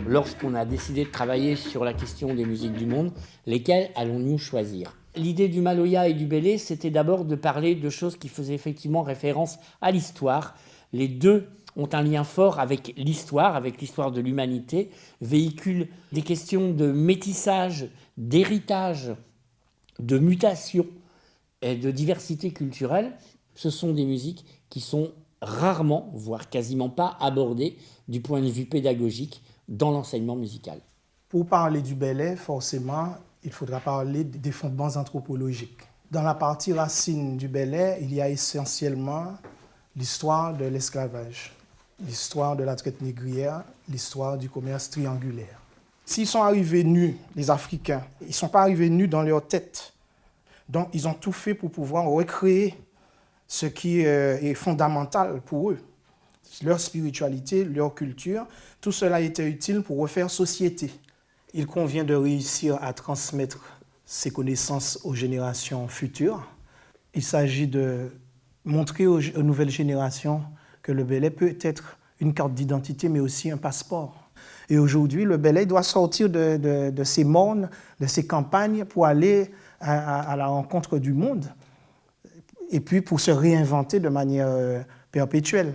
Lorsqu'on a décidé de travailler sur la question des musiques du monde, lesquelles allons-nous choisir ? L'idée du Maloya et du Bélé, c'était d'abord de parler de choses qui faisaient effectivement référence à l'histoire. Les deux ont un lien fort avec l'histoire de l'humanité, véhiculent des questions de métissage, d'héritage, de mutation et de diversité culturelle. Ce sont des musiques qui sont rarement, voire quasiment pas abordées du point de vue pédagogique dans l'enseignement musical. Pour parler du Bélé, forcément, il faudra parler des fondements anthropologiques. Dans la partie racine du Bélé, il y a essentiellement l'histoire de l'esclavage, l'histoire de la traite négrière, l'histoire du commerce triangulaire. S'ils sont arrivés nus, les Africains, ils ne sont pas arrivés nus dans leur tête. Donc, ils ont tout fait pour pouvoir recréer ce qui est fondamental pour eux. Leur spiritualité, leur culture, tout cela était utile pour refaire société. Il convient de réussir à transmettre ces connaissances aux générations futures. Il s'agit de montrer aux nouvelles générations que le Bélé peut être une carte d'identité, mais aussi un passeport. Et aujourd'hui, le Bélé doit sortir de ses mornes, de ses campagnes pour aller à la rencontre du monde, et puis pour se réinventer de manière perpétuelle.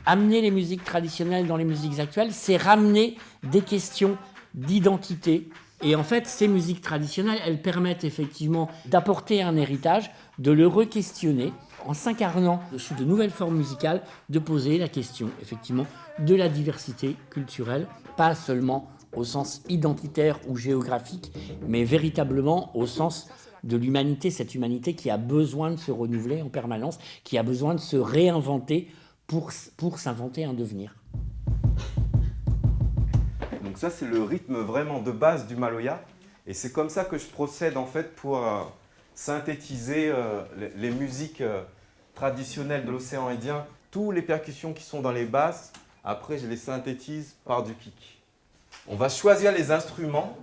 Amener les musiques traditionnelles dans les musiques actuelles, c'est ramener des questions d'identité. Et en fait, ces musiques traditionnelles, elles permettent effectivement d'apporter un héritage, de le re-questionner, en s'incarnant sous de nouvelles formes musicales, de poser la question, effectivement, de la diversité culturelle, pas seulement au sens identitaire ou géographique, mais véritablement au sens de l'humanité, cette humanité qui a besoin de se renouveler en permanence, qui a besoin de se réinventer pour s'inventer un devenir. Donc ça, c'est le rythme vraiment de base du Maloya. Et c'est comme ça que je procède en fait pour synthétiser les musiques traditionnelles de l'océan Indien. Toutes les percussions qui sont dans les basses, après je les synthétise par du kick. On va choisir les instruments,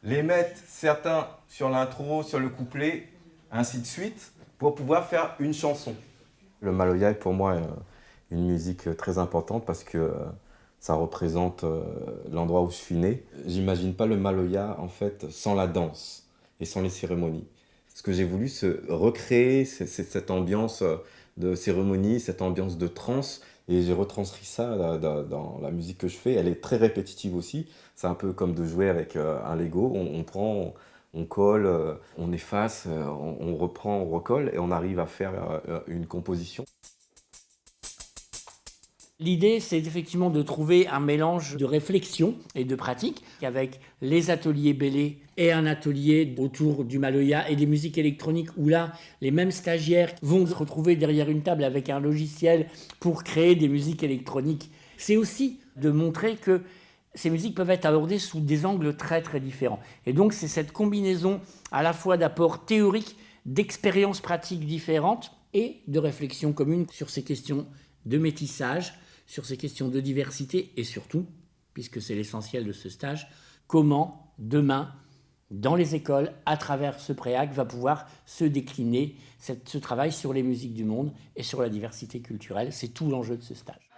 les mettre certains sur l'intro, sur le couplet, ainsi de suite, pour pouvoir faire une chanson. Le Maloya est pour moi une musique très importante parce que ça représente l'endroit où je suis né. J'imagine pas le Maloya en fait sans la danse et sans les cérémonies. Ce que j'ai voulu, c'est recréer cette ambiance de cérémonie, cette ambiance de trance, et j'ai retranscrit ça dans la musique que je fais. Elle est très répétitive aussi. C'est un peu comme de jouer avec un Lego. On prend, on colle, on efface, on reprend, on recolle, et on arrive à faire une composition. L'idée, c'est effectivement de trouver un mélange de réflexion et de pratique avec les ateliers Bélé et un atelier autour du Maloya et des musiques électroniques où là, les mêmes stagiaires vont se retrouver derrière une table avec un logiciel pour créer des musiques électroniques. C'est aussi de montrer que ces musiques peuvent être abordées sous des angles très très différents. Et donc, c'est cette combinaison à la fois d'apports théoriques, d'expériences pratiques différentes et de réflexions communes sur ces questions de métissage, sur ces questions de diversité et surtout, puisque c'est l'essentiel de ce stage, comment demain, dans les écoles, à travers ce préac, va pouvoir se décliner ce travail sur les musiques du monde et sur la diversité culturelle. C'est tout l'enjeu de ce stage.